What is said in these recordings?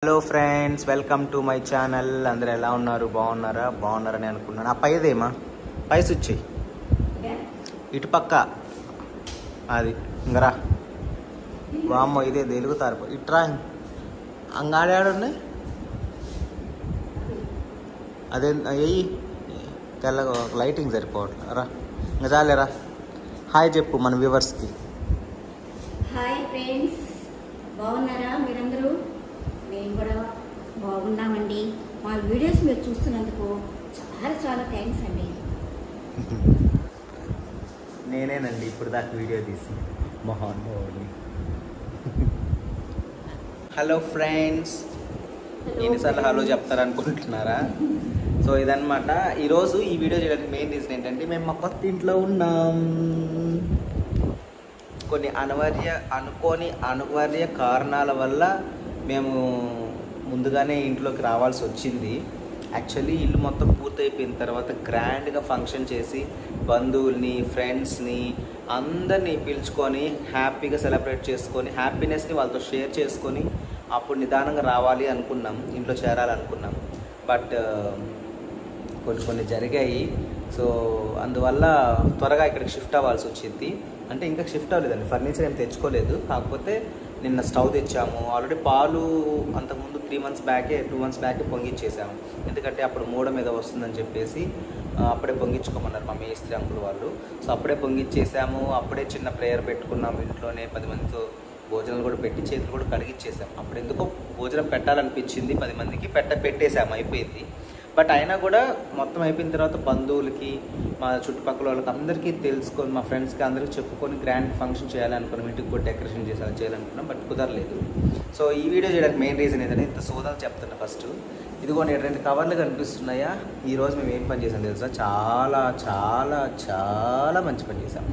Hello friends, welcome to my channel. అందరూ ఎలా ఉన్నారు? బాగున్నారని అనుకున్నాను. ఆ పైదేమా పై స్విచ్ ఇటు పక్క అది ఇంకరా వామ్మో ఇదే తెలుగుతారు ఇట్రా అంగాడాడున్నాయి అదే వెయ్యి తెల్లగా లైటింగ్ సరిపోవట్లే రా ఇంకా చాలేరా. హాయ్ చెప్పు మన వ్యూవర్స్కి. హాయ్ ఫ్రెండ్స్, బాగున్నారా మీరందరూ? మేము కూడా బాగున్నామండి. మా వీడియోస్ మీరు చూస్తున్నందుకు చాలా చాలా థ్యాంక్స్ అండి. నేనేనండి ఇప్పుడు దాకా వీడియో తీసి మహానుభావుని. హలో ఫ్రెండ్స్, ఎన్నిసార్లు హలో చెప్తారనుకుంటున్నారా? సో ఇదన్నమాట ఈరోజు ఈ వీడియో చేయడానికి మెయిన్ రీజన్ ఏంటంటే, మేము మా కొత్త ఇంట్లో ఉన్నాం. కొన్ని అనివార్య కారణాల వల్ల మేము ముందుగానే ఇంట్లోకి రావాల్సి వచ్చింది. యాక్చువల్లీ ఇల్లు మొత్తం పూర్తయిపోయిన తర్వాత గ్రాండ్గా ఫంక్షన్ చేసి బంధువుల్ని, ఫ్రెండ్స్ని అందరినీ పిలుచుకొని హ్యాపీగా సెలబ్రేట్ చేసుకొని హ్యాపీనెస్ని వాళ్ళతో షేర్ చేసుకొని అప్పుడు నిదానంగా రావాలి అనుకున్నాం, ఇంట్లో చేరాలనుకున్నాం. బట్ కొన్ని జరిగాయి. సో అందువల్ల త్వరగా ఇక్కడికి షిఫ్ట్ అవ్వాల్సి వచ్చింది. అంటే ఇంకా షిఫ్ట్ అవ్వలేదండి, ఫర్నిచర్ ఏం తెచ్చుకోలేదు. కాకపోతే నిన్న స్టవ్ తెచ్చాము. ఆల్రెడీ పాలు అంతకుముందు 2 మంత్స్ బ్యాకే పొంగిచ్చేసాము. ఎందుకంటే అప్పుడు మూడ మీద వస్తుందని చెప్పేసి అప్పుడే పొంగించుకోమన్నారు మా మేస్త్రి అంకుల్ వాళ్ళు. సో అప్పుడే పొంగిచ్చేసాము. అప్పుడే చిన్న ప్రేయర్ పెట్టుకున్నాము ఇంట్లోనే. 10 మందితో భోజనాలు కూడా పెట్టి చేతులు కూడా కడిగిచ్చేసాము. అప్పుడు ఎందుకో భోజనం పెట్టాలనిపించింది 10 మందికి, పెట్టేసాము, అయిపోయింది. బట్ అయినా కూడా మొత్తం అయిపోయిన తర్వాత బంధువులకి, మా చుట్టుపక్కల వాళ్ళకి అందరికీ తెలుసుకొని, మా ఫ్రెండ్స్కి అందరికీ చెప్పుకొని గ్రాండ్ ఫంక్షన్ చేయాలనుకున్నాం. ఇంటికి కూడా డెకరేషన్ చేయాలనుకున్నాం, బట్ కుదరలేదు. సో ఈ వీడియో చేయడానికి మెయిన్ రీజన్ ఏంటంటే, ఇంత సోదాలు చెప్తున్నా. ఫస్ట్ ఇదిగోండి 2 కవర్లు కనిపిస్తున్నాయా? ఈరోజు మేము ఏం పని చేసాం తెలుసా? చాలా చాలా చాలా మంచి పని చేసాం.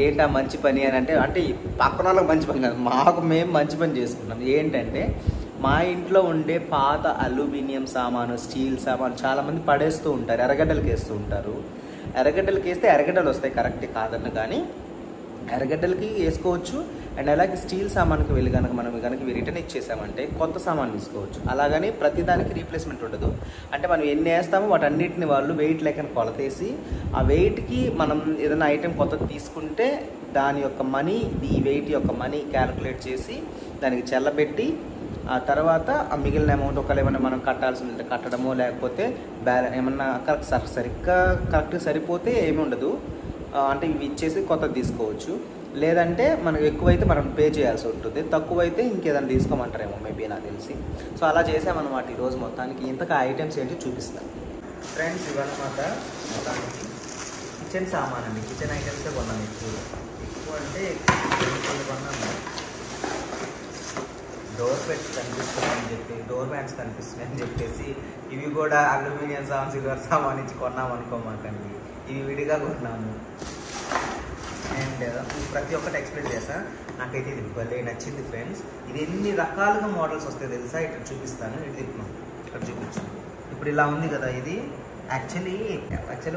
ఏంటి ఆ మంచి పని అని అంటే పక్కన వాళ్ళకి మంచి పని కాదు, మాకు మేము మంచి పని చేసుకున్నాం. ఏంటంటే, మా ఇంట్లో ఉండే పాత అల్యూమినియం సామాను, స్టీల్ సామాను చాలామంది పడేస్తూ ఉంటారు, ఎర్రగడ్డలకి వేస్తూ ఉంటారు. ఎర్రగడ్డలకి వేస్తే ఎర్రగడ్డలు వస్తాయి, కరెక్టే కాదన్న, కానీ ఎర్రగడ్డలకి వేసుకోవచ్చు. అండ్ అలాగే స్టీల్ సామాన్కి వెళ్ళి మనం రిటర్న్ ఇచ్చేసామంటే కొత్త సామాన్ తీసుకోవచ్చు. అలాగని ప్రతిదానికి రీప్లేస్మెంట్ ఉండదు. అంటే మనం ఎన్ని వేస్తామో వాటన్నిటిని వాళ్ళు వెయిట్ లెక్కన కొలతేసి, ఆ వెయిట్కి మనం ఏదైనా ఐటెం కొత్తది తీసుకుంటే దాని యొక్క మనీ, ఈ వెయిట్ యొక్క మనీ క్యాలిక్యులేట్ చేసి దానికి చెల్లబెట్టి, ఆ తర్వాత ఆ మిగిలిన అమౌంట్ ఒకవేళ ఏమన్నా మనం కట్టాల్సి ఉంటే కట్టడమో, లేకపోతే ఏమన్నా కరెక్ట్గా సరిపోతే ఏమి ఉండదు, అంటే ఇవి ఇచ్చేసి కొత్తది తీసుకోవచ్చు. లేదంటే మనకు ఎక్కువైతే మనం పే చేయాల్సి ఉంటుంది, తక్కువైతే ఇంకేదైనా తీసుకోమంటారేమో మేబీ, నాకు తెలిసి. సో అలా చేసామన్నమాట ఈరోజు మొత్తానికి. ఇంతగా ఐటమ్స్ ఏంటి చూపిస్తాను ఫ్రెండ్స్. ఇవన్నమాట మొత్తానికి కిచెన్ సామాన్ అండి. కిచెన్ ఐటమ్సే కొన్నాను ఎక్కువ అంటే కొన్నాను. డోర్ మ్యాట్స్ కనిపిస్తున్నాయని చెప్పేసి ఇవి కూడా అల్యూమినియం సామాన్, సిల్వర్ సామాన్ ఇచ్చి కొన్నాం అనుకోమాకండి. ఇవి విడిగా కొన్నాము. అండ్ ప్రతి ఒక్కటి ఎక్స్ప్లెయిన్ చేస్తా. నాకైతే ఇది భలే నచ్చింది ఫ్రెండ్స్. ఇది ఎన్ని రకాలుగా మోడల్స్ వస్తాయి తెలుసా? ఇక్కడ చూపిస్తాను. ఇక్కడ చూపించాను. ఇప్పుడు ఇలా ఉంది కదా, ఇది యాక్చువల్లీ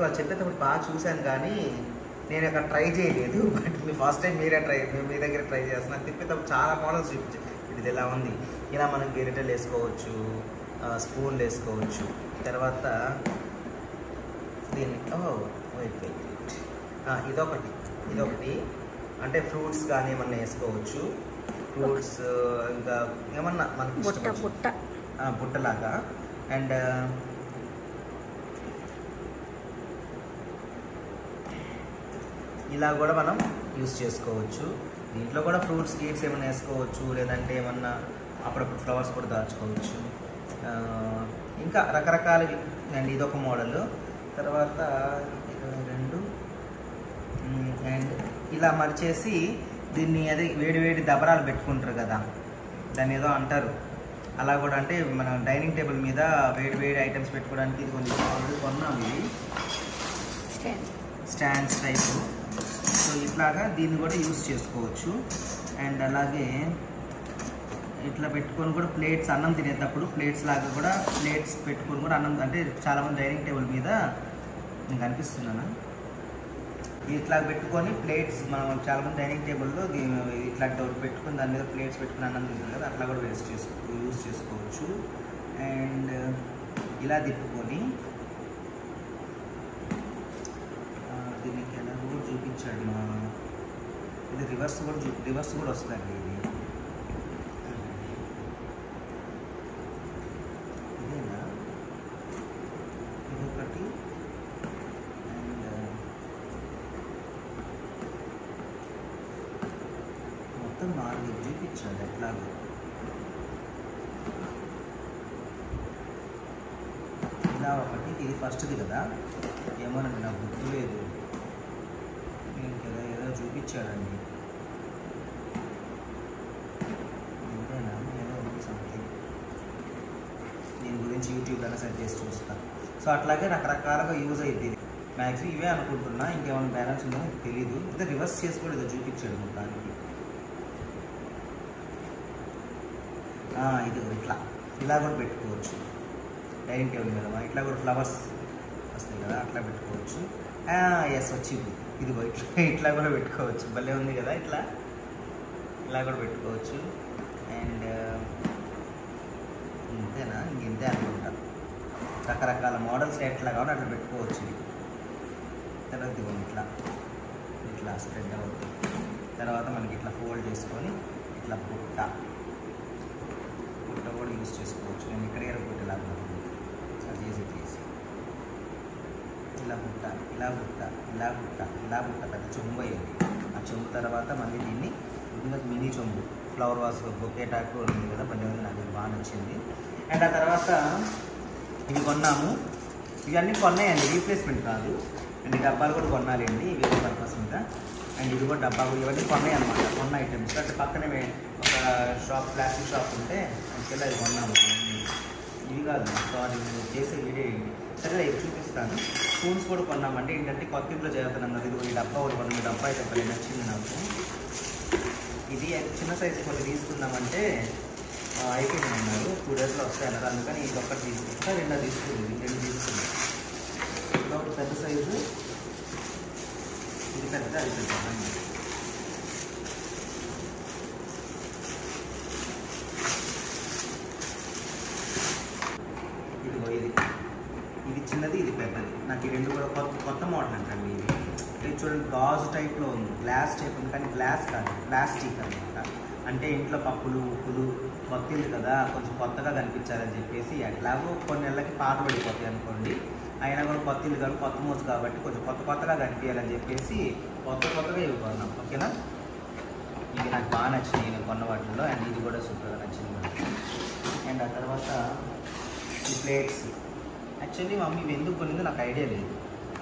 వాళ్ళు చెప్పేటప్పుడు బాగా చూశాను, కానీ నేను అక్కడ ట్రై చేయలేదు. బట్ మీ ఫస్ట్ టైం మీ దగ్గర ట్రై చేస్తున్నాను. తిప్పేటప్పుడు చాలా మోడల్స్ చూపించాను. ఇది ఎలా ఉంది, ఇలా మనం గెరిటెలు వేసుకోవచ్చు, స్పూన్లు వేసుకోవచ్చు. తర్వాత దీన్ని ఇదొకటి అంటే ఫ్రూట్స్ కానీ ఏమన్నా వేసుకోవచ్చు. ఫ్రూట్స్ ఇంకా ఏమన్నా మనకి బుట్టలాగా. అండ్ ఇలా కూడా మనం యూస్ చేసుకోవచ్చు. దీంట్లో కూడా ఫ్రూట్స్, గీట్స్ ఏమైనా వేసుకోవచ్చు, లేదంటే ఏమన్నా అప్పుడప్పుడు ఫ్లవర్స్ కూడా దాచుకోవచ్చు. ఇంకా రకరకాలవి అండ్ ఇదొక మోడల్. తర్వాత 2 అండ్ ఇలా మరిచేసి దీన్ని అదే వేడి దబరాలు పెట్టుకుంటారు కదా, దాన్ని ఏదో అంటారు. అలా కూడా అంటే మన డైనింగ్ టేబుల్ మీద వేడి ఐటమ్స్ పెట్టుకోవడానికి ఇది కొంచెం ఆల్రెడీ కొన్నాము. ఇవి స్టాండ్స్ టైపు. సో ఇట్లాగా దీన్ని కూడా యూస్ చేసుకోవచ్చు. అండ్ అలాగే ఇట్లా పెట్టుకొని కూడా ప్లేట్స్, అన్నం తినేటప్పుడు ప్లేట్స్ లాగా కూడా ప్లేట్స్ పెట్టుకొని కూడా అన్నం, అంటే చాలామంది డైనింగ్ టేబుల్ మీద మీకు అనిపిస్తున్నానా ఇట్లా పెట్టుకొని ప్లేట్స్ మనం చాలామంది డైనింగ్ టేబుల్లో ఇట్లాంటి ఒకటి పెట్టుకుని దాని మీద ప్లేట్స్ పెట్టుకుని అన్నం తింటాం కదా, అట్లా కూడా యూస్ చేసుకోవచ్చు. అండ్ ఇలా తిప్పుకొని దీనికి ఎలా కూడా చూపించాడు మా, ఇది రివర్స్ కూడా వస్తుందండి. ఇది ఇదేనా, ఇదొకటి. అండ్ మొత్తం 4 చూపించాడు ఎట్లాగో. ఇలా ఒకటి, ఇది ఫస్ట్ది కదా, ఏమోనండి నాకు గుర్తు లేదు, నేను కదా ఏదో చూపించాడండి. అంతేనా, ఏదో ఉంది సంథింగ్, దీని గురించి యూట్యూబ్లో సెర్చ్ చేసి చూస్తాను. సో అట్లాగే రకరకాలుగా యూజ్ అయ్యింది. మ్యాక్సిమం ఇవే అనుకుంటున్నా, ఇంకేమైనా బ్యాలెన్స్ ఉందో తెలీదు. అయితే రివర్స్ చేసి కూడా ఏదో చూపించాడు మొత్తానికి. ఇది ఇలా కూడా పెట్టుకోవచ్చు డైనింగ్ టేబుల్ మీద. ఇట్లా కూడా ఫ్లవర్స్ వస్తాయి కదా, అట్లా పెట్టుకోవచ్చు. ఎస్ వచ్చింది, ఇది ఇట్లా కూడా పెట్టుకోవచ్చు. భలే ఉంది కదా, ఇలా కూడా పెట్టుకోవచ్చు. అండ్ ఇంతేనా, ఇంతే అనుకుంటా. రకరకాల మోడల్స్ ఎట్లా కావాలి అట్లా పెట్టుకోవచ్చు. తర్వాత ఇవ్వండి ఇట్లా స్ప్రెడ్ అవుతుంది. తర్వాత మనకి ఇట్లా ఫోల్డ్ చేసుకొని ఇట్లా బుట్ట కూడా యూజ్ చేసుకోవచ్చు. నేను ఇక్కడ బుట్ట ఇలా ఉంటుంది, అది తీసి ఇలా బుట్ట పెద్ద చెంబు అయ్యింది. ఆ చెంబు తర్వాత మళ్ళీ దీన్ని మినీ చెంబు, ఫ్లవర్ వాస్ బొకే టాక్ ఉంది కదా, పని నాకు బాగా నచ్చింది. అండ్ ఆ తర్వాత ఇవి కొన్నాము, ఇవన్నీ కొన్నాయండి, రీప్లేస్మెంట్ కాదు. అండ్ ఈ డబ్బాలు కూడా కొనాలండి వేరే పర్పస్ మీద. అండ్ ఇది కూడా డబ్బాలు, ఇవన్నీ కొన్నాయి అనమాట, కొన్న ఐటమ్స్. అంటే పక్కనే ఒక షాప్, ప్లాస్టిక్ షాప్ ఉంటే అందుకెళ్ళి అది కొన్నాము. ఇవి కాదు, సారీ చేసే వీడియో ఏంటి, సరే ఇవి చూపిస్తాను. స్పూన్స్ కూడా కొన్నామండి. ఏంటంటే కొత్త ఇంట్లో చేస్తున్నాం కదా, ఇది ఈ డబ్బా ఒకటి కొన్నాం. ఈ డబ్బా అయితే ఒకటి నచ్చింది నాకు. ఇది చిన్న సైజు కొన్ని తీసుకుందామంటే అయిపోయింది అన్నారు, 2 daysలో వస్తాయన్నారు. అందుకని ఇది ఒక్కటి తీసుకుంటా, 2 తీసుకుంది, 2 తీసుకుంది. ఇది ఒకటి పెద్ద సైజు, ఇది పెద్ద, అది పెద్ద. ఇది చిన్నది, ఇది పెద్దది. నాకు ఈ 2 కూడా కొత్త మోడల్ అంటండి. ఇది చూడండి, గాజు టైప్లో ఉంది, గ్లాస్ టైప్ ఉంది, కానీ గ్లాస్ కాదు, ప్లాస్టిక్ అనమాట. అంటే ఇంట్లో పప్పులు ఉప్పులు కొత్తిల్లు కదా, కొంచెం కొత్తగా కనిపించాలని చెప్పేసి, ఎట్లాగో కొన్ని నెలలకి పాత పడిపోతాయి అనుకోండి, అయినా కూడా కొత్తిల్లు కాదు, కొత్త మోసు కాబట్టి కొంచెం కొత్తగా కనిపించాలని చెప్పేసి కొత్తగా ఇవి కొన్నాం. ఓకేనా, ఇది నాకు బాగా నచ్చింది నేను కొన్న వాటిల్లో. అండ్ ఇది కూడా సూపర్గా నచ్చింది మనకి. అండ్ ఆ తర్వాత ఈ ప్లేట్స్, యాక్చువల్లీ మమ్మీ ఇవి ఎందుకు కొనిందో నాకు ఐడియా లేదు.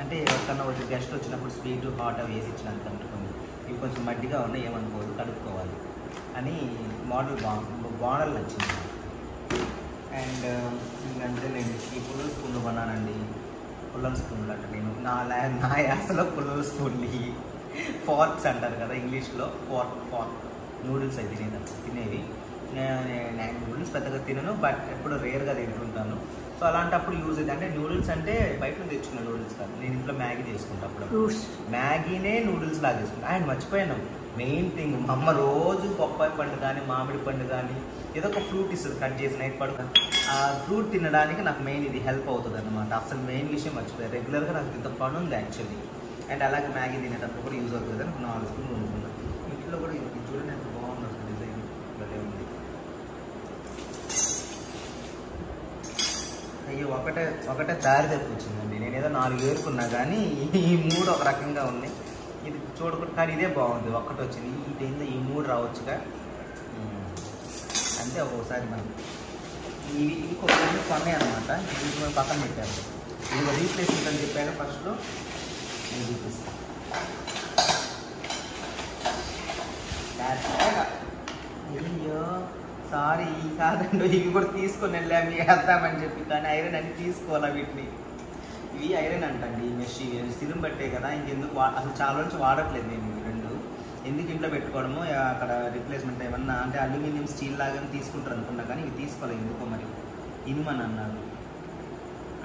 అంటే ఎవరికన్నా వచ్చి గెస్ట్ వచ్చినప్పుడు స్వీట్ హాట్ వేసి ఇచ్చినంత అనుకోండి, ఇవి కొంచెం మడ్డిగా ఉన్నాయి, ఏమనుకోదు, కలుపుకోవాలి అని మోడల్ నచ్చింది. అండ్ ఇంకంటే నేను ఈ పుల్లల స్పూన్లు కొన్నానండి. పుల్లల స్పూన్లు అంటే నేను నా యాసలో పుల్లల స్పూన్లు, ఫార్క్స్ అంటారు కదా ఇంగ్లీష్లో, ఫార్క్ నూడిల్స్ అయితే తినేవి. నేను నూడిల్స్ పెద్దగా తినను, బట్ ఎప్పుడు రేర్గా తింటుంటాను. సో అలాంటప్పుడు యూజ్ అవుతుంది. అంటే నూడిల్స్ అంటే బయట నుంచి తెచ్చుకున్న నూడిల్స్ కాదు, నేను ఇంట్లో మ్యాగీ చేసుకుంటాను. మ్యాగీనే నూడిల్స్ లాగా చేసుకుంటాను. అండ్ మర్చిపోయాను మెయిన్ థింగ్, మా అమ్మ రోజు బొప్పాయి పండు కానీ మామిడి పండు కానీ ఏదో ఒక ఫ్రూట్ ఇస్తుంది కట్ చేసి నైట్ పడుకు. ఆ ఫ్రూట్ తినడానికి నాకు మెయిన్ ఇది హెల్ప్ అవుతుంది అనమాట. అసలు మెయిన్ విషయం మర్చిపోయాను, రెగ్యులర్గా నాకు ఇంత పని ఉంది యాక్చువల్లీ. అండ్ అలాగే మ్యాగీ తినేటప్పుడు కూడా యూజ్ అవుతుంది అని 4 స్పూన్లు ఉంటున్నాను. ఇంట్లో కూడా చూడండి ఎంత బాగుంది అసలు, డిజైన్ భలే ఉంది. అయ్యో ఒకటే దారి తెప్పించిందండి. నేను ఏదో 4 ఏరుకున్నా కానీ ఈ 3 ఒక రకంగా ఉన్నాయి. ఇది చూడకుండా, కానీ ఇదే బాగుంది, ఒక్కటి వచ్చింది. ఇదేందో ఈ 3 రావచ్చుగా, అంటే ఒక్కోసారి మనం ఇవి కొన్ని కొన్నాయి అనమాట. ఇది మేము పక్కన పెట్టాము. ఇది రీప్లేస్మెంట్ అని చెప్పాను ఫస్ట్లో, నేను చూపిస్తాను. అయ్యో సారీ కాదండి, ఇవి కూడా తీసుకొని వెళ్ళాము వేద్దామని చెప్పి, కానీ ఐరన్ అని తీసుకోవాలా వీటిని. ఇవి ఐరన్ అంటండి, మెషి సిరం పట్టే కదా, ఇంకెందుకు అసలు చాలా నుంచి వాడట్లేదు నేను ఇవి 2. ఎందుకు ఇంట్లో పెట్టుకోవడము, అక్కడ రిప్లేస్మెంట్ ఏమన్నా అంటే అల్యూమినియం స్టీల్ లాగా తీసుకుంటారు అనుకున్నా, కానీ ఇవి తీసుకోలేదు ఎందుకో మరి. ఇనుమని అన్నారు,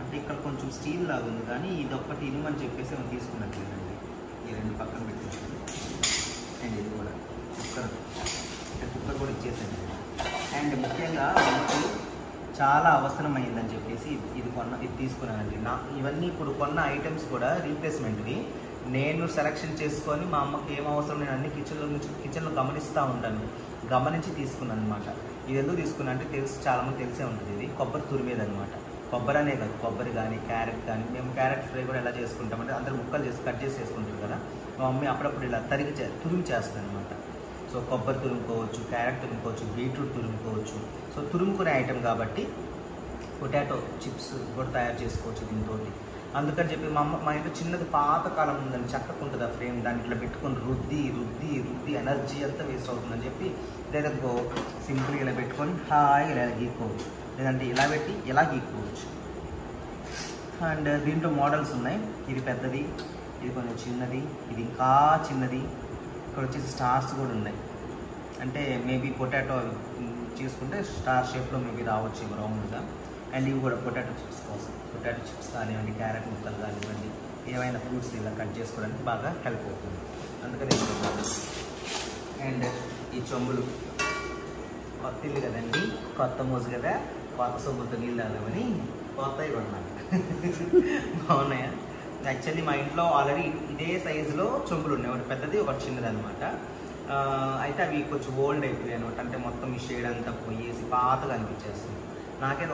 అంటే ఇక్కడ కొంచెం స్టీల్ లాగా ఉంది, కానీ ఇది ఒక్కటి ఇనుమని చెప్పేసి మనం తీసుకున్నట్లేదండి. ఈ 2 పక్కన పెట్టేసాను. అండ్ ఇది కూడా కుక్కర్ కూడా ఇచ్చేసాను. అండ్ ముఖ్యంగా మనకి చాలా అవసరమైందని చెప్పేసి ఇది తీసుకున్నానండి. ఇవన్నీ ఇప్పుడు కొన్న ఐటమ్స్ కూడా రీప్లేస్మెంట్వి. నేను సెలెక్షన్ చేసుకొని మా అమ్మకి ఏం అవసరం నేను అన్ని కిచెన్లో గమనిస్తూ ఉంటాను, గమనించి తీసుకున్నాను అనమాట. ఇది ఎందుకు తీసుకున్నా అంటే చాలామంది తెలిసే ఉంటుంది. ఇది కొబ్బరి తురిమేదనమాట. కొబ్బరి అనే కాదు, కొబ్బరి కానీ క్యారెట్ కానీ, మేము క్యారెట్ ఫ్రై కూడా ఎలా చేసుకుంటామంటే అందరూ ముక్కలు చేసి కట్ చేసి చేసుకుంటారు కదా, మా మమ్మీ అప్పుడప్పుడు ఇలా తురిమి చేస్తుంది అనమాట. సో కొబ్బరి తురుముకోవచ్చు, క్యారెట్ తురుముకోవచ్చు, బీట్రూట్ తురుముకోవచ్చు. సో తురుముకునే ఐటెం కాబట్టి పొటాటో చిప్స్ కూడా తయారు చేసుకోవచ్చు దీంతో. అందుకని చెప్పి మా ఇంట్లో చిన్నది పాతకాలం ఉందని చక్కకుంటుంది ఆ ఫ్రేమ్, దాన్ని ఇట్లా పెట్టుకొని రుద్ది ఎనర్జీ అంతా వేస్ట్ అవుతుందని చెప్పి లేదనుకో సింపుల్గా ఇలా పెట్టుకొని హాయిగా ఇలా గీక్కోవచ్చు, లేదంటే ఇలా పెట్టి ఇలా గీక్కోవచ్చు. అండ్ దీంట్లో మోడల్స్ ఉన్నాయి. ఇది పెద్దది, ఇది కొంచెం చిన్నది, ఇది ఇంకా చిన్నది. ఇక్కడ వచ్చేసి స్టార్స్ కూడా ఉన్నాయి. అంటే మేబీ పొటాటో చేసుకుంటే స్టార్ షేప్లో మేబీ రావచ్చు రౌండ్గా. అండ్ ఇవి కూడా పొటాటో చిప్స్ కోసం, పొటాటో చిప్స్ కానివ్వండి, క్యారెట్ ముక్కలు కానివ్వండి, ఏమైనా ఫ్రూట్స్ ఇలా కట్ చేసుకోవడానికి బాగా హెల్ప్ అవుతుంది. అందుకని అండ్ ఈ చెంబులు కొత్త ఇల్లు కదండి, కొత్త మోజు కదా, కొత్త సొమ్ముతో నీళ్ళు తాగామని కొత్తవి కొన్నాను. బాగున్నాయా? యాక్చువల్లీ మా ఇంట్లో ఆల్రెడీ ఇదే సైజులో చెంబులు ఉన్నాయి, ఒకటి పెద్దది ఒకటి చిన్నది అనమాట. అయితే అవి కొంచెం ఓల్డ్ అయిపోయాయి అనమాట. అంటే మొత్తం ఈ షేడ్ అంతా పోయేసి పాతగా అనిపించేస్తుంది. నాకే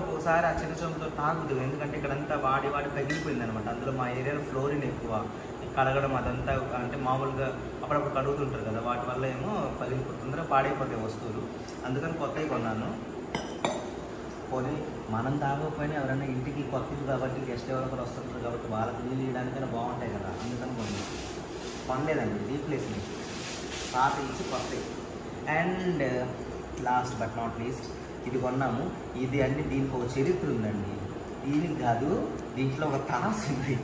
ఒక్కోసారి ఆ చిన్న చెంబుతో తాగుతుంది, ఎందుకంటే ఇక్కడంతా వాడి పగిలిపోయింది అనమాట. అందులో మా ఏరియాలో ఫ్లోరిన్ ఎక్కువ, కడగడం అదంతా అంటే మామూలుగా అప్పుడప్పుడు కడుగుతుంటారు కదా, వాటి వల్ల ఏమో పగిలిపోతుందో పాడైపోతాయి వస్తువులు. అందుకని కొత్తవి కొన్నాను. పోనీ మనం తాగకపోయినా ఎవరైనా ఇంటికి కొత్తది కాబట్టి గెస్ట్ ఎవరొకరు వస్తుంటారు కాబట్టి వాళ్ళకి నీళ్ళు ఇవ్వడానికైనా బాగుంటాయి కదా, అందుకని కొనలేదండి. రీప్లేస్మెంట్, పాత ఇచ్చి కొత్తవి. And last but not least ఇది కొన్నాము. ఇది అన్ని దీనికి ఒక చరిత్ర ఉందండి. దీనికి కాదు, దీంట్లో ఒక తాస్ ఉంది.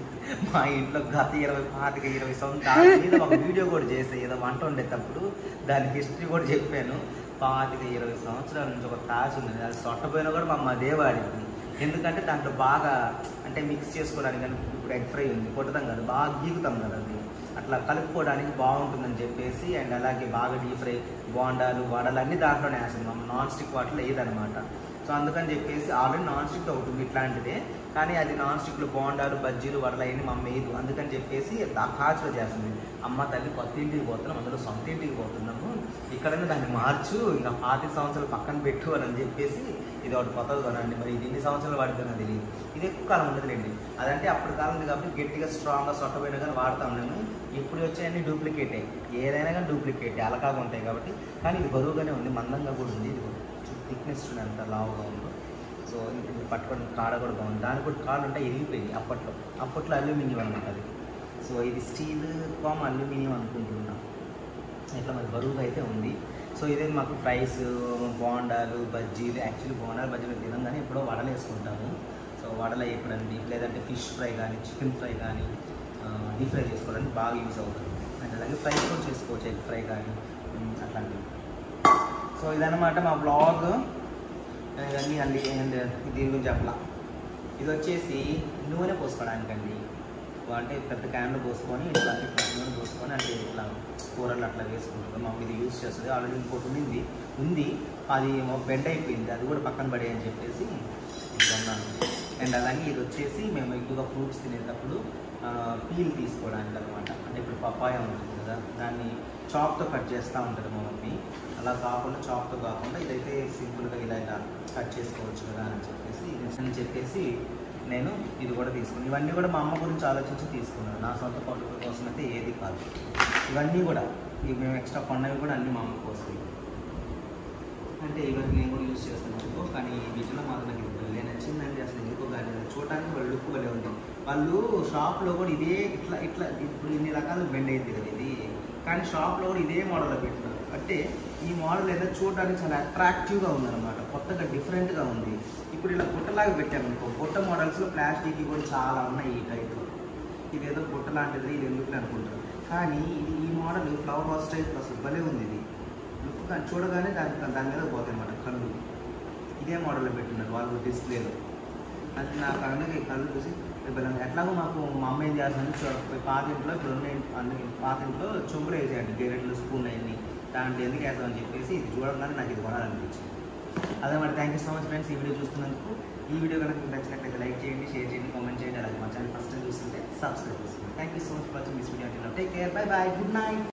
మా ఇంట్లో గత 20 సంవత్సరాల మీద ఒక వీడియో కూడా చేసే, ఏదో వంట వండేటప్పుడు దాని హిస్టరీ కూడా చెప్పాను. 20 సంవత్సరాల నుంచి ఒక తాస్ ఉంది. అది సొట్టపోయినా కూడా మా అమ్మ అదే వాడింది. ఎందుకంటే దాంట్లో బాగా అంటే మిక్స్ చేసుకోవడానికి, కానీ ఇప్పుడు ఎగ్ ఫ్రై ఉంది, కొట్టదాం కదా, బాగా గీకుతాం కదా, అది అట్లా కలుపుకోవడానికి బాగుంటుందని చెప్పేసి. అండ్ అలాగే బాగా డీప్ ఫ్రై, బోండాలు, వడలు అన్నీ దాంట్లోనే వేస్తాం. నాన్ స్టిక్ వాటిలో వేయదనమాట. సో అందుకని చెప్పేసి ఆల్రెడీ నాన్ స్టిక్ ఒకటి ఉంది ఇట్లాంటిదే, కానీ అది నాన్ స్టిక్లో బోండాలు, బజ్జీలు, వడలు అవన్నీ మా అమ్మ వేయదు. అందుకని చెప్పేసి కాచులో చేస్తుంది. అమ్మ తల్లి కొత్త ఇంటికి పోతున్నాం, అందులో సొంత ఇంటికి పోతున్నాము, ఇక్కడనే దాన్ని మార్చు, ఇంకా 25 సంవత్సరాలు పక్కన పెట్టు అని చెప్పేసి ఇది ఒకటి కొత్తది కొనండి. మరి ఇది ఎన్ని సంవత్సరాలు వాడుతున్నా తెలియదు. ఇది ఎక్కువ కాలం ఉండదులేండి. అదంటే అప్పుడు కాలం ఉంది కాబట్టి గట్టిగా స్ట్రాంగ్గా సొట్టపోయినా కానీ వాడుతాం నేను. ఇప్పుడు వచ్చాయన్నీ డూప్లికేటే, ఏదైనా కానీ డూప్లికేటే, అలకాగా ఉంటాయి కాబట్టి. కానీ ఇది బరువుగానే ఉంది, మందంగా కూడా ఉంది. ఇది థిక్నెస్ అంత లావుగా ఉంది. సో ఇది పట్టుకొని కాడ కూడా బాగుంది. దానికి కూడా కాళ్ళు ఉంటాయి, ఎరిగిపోయింది అప్పట్లో అల్యూమినియం అనమాట అది. సో ఇది స్టీల్ కామ్ అల్యూమినియం అనుకుంటున్నాం. ఇట్లా మరి బరువుగా అయితే ఉంది. సో ఇదే మాకు ఫ్రైస్, బోండాలు, బజ్జీలు, యాక్చువల్లీ బోండాలు బజ్జీలు తినం కానీ ఎప్పుడో వడలు వేసుకుంటాము. సో వడలు వేయడానికి, లేదంటే ఫిష్ ఫ్రై కానీ, చికెన్ ఫ్రై కానీ డీప్ ఫ్రై చేసుకోవడానికి బాగా యూజ్ అవుతుంది. అండ్ అలాగే ఫ్రై కూడా చేసుకోవచ్చు, ఎగ్ ఫ్రై కానీ అట్లాంటివి. సో ఇదన్నమాట మా బ్లాగ్. ఇవన్నీ అండి. అండ్ దీని గురించి చెప్పలా. ఇది వచ్చేసి నూనె పోసుకోవడానికండి. అంటే పెద్ద క్యాన్లో పోసుకొని ఇట్లా నూనె పోసుకొని అంటే ఇట్లా కూరలు అట్లా వేసుకుంటుంది. మా ఇది యూజ్ చేస్తుంది. ఆల్రెడీ ఇంకోటి ఉంది అది బెండ్ అయిపోయింది, అది కూడా పక్కన పడే అని చెప్పేసి ఇది అన్నాను. అండ్ అలాగే ఇది వచ్చేసి మేము ఎక్కువగా ఫ్రూట్స్ తినేటప్పుడు పీల్ తీసుకోవడానికి అనమాట. అంటే ఇప్పుడు పపాయ ఉంటుంది కదా, దాన్ని చాప్తో కట్ చేస్తూ ఉంటుంది మా మమ్మీ. అలా కాకుండా చాప్తో కాకుండా ఇదైతే సింపుల్గా ఇలా కట్ చేసుకోవచ్చు కదా అని చెప్పేసి నేను ఇది కూడా తీసుకున్నాను. ఇవన్నీ కూడా మా అమ్మ గురించి ఆలోచించి తీసుకున్నాను, నా సొంత పట్టుల కోసం అయితే ఏది కాదు. ఇవన్నీ కూడా ఇవి మేము ఎక్స్ట్రా కొన్నవి కూడా అన్నీ మా అమ్మ కోసం. అంటే ఇవన్నీ నేను కూడా యూజ్ చేస్తున్నాను. కానీ వీటిలో మాత్రం నాకు ఇది భలే నచ్చిందండి. అసలు ఎందుకో కానీ చూడటానికి వాళ్ళు లుక్ భలే ఉంటుంది. వాళ్ళు షాప్లో కూడా ఇదే ఇట్లా ఇప్పుడు ఇన్ని రకాలు బెండ్ అయింది కదా ఇది, కానీ షాప్లో కూడా ఇదే మోడల్లో పెట్టినారు. అంటే ఈ మోడల్ ఏదో చూడడానికి చాలా అట్రాక్టివ్గా ఉందన్నమాట, కొత్తగా డిఫరెంట్గా ఉంది. ఇప్పుడు ఇలా బుట్టలాగా పెట్టామనుకో, బుట్ట మోడల్స్లో ప్లాస్టిక్ కూడా చాలా ఉన్నాయి ఈ టైప్లో. ఇదేదో బుట్ట లాంటిది, ఇది ఎందుకు అనుకుంటారు. కానీ ఇది ఈ మోడల్ ఫ్లవర్ వాస్ టైప్ అసలు భలే ఉంది. ఇది లుక్ కానీ చూడగానే దాని మీద పోతాయి అన్నమాట కళ్ళు. ఇదే మోడల్లో పెట్టినారు వాళ్ళు డిస్ప్లేలో. అది నా కళ్ళకి కళ్ళు చూసి ఎట్లాగో మాకు మా అమ్మ ఏం చేస్తుంది పాత ఇంట్లో ఇప్పుడు అన్ని పాత ఇంట్లో చెంబులు వేసేయండి గెరెట్లు స్పూన్ అన్నీ దాంట్లో ఎందుకు వేస్తామని చెప్పేసి ఇది చూడగానే నాకు ఇది కొనాలనిపించింది. అదే మరి thank you so much friends ఈ వీడియో చూస్తున్నందుకు. ఈ వీడియో కనుక మీకు నచ్చినట్లయితే లైక్ చేయండి, షేర్ చేయండి, కామెంట్ చేయండి. అలాగే మా ఛానల్ ఫస్ట్ టైం చూస్తుంటే సబ్స్క్రైబ్ చేసుకోండి. Thank you so much for watching this video. Take care, by by, good night.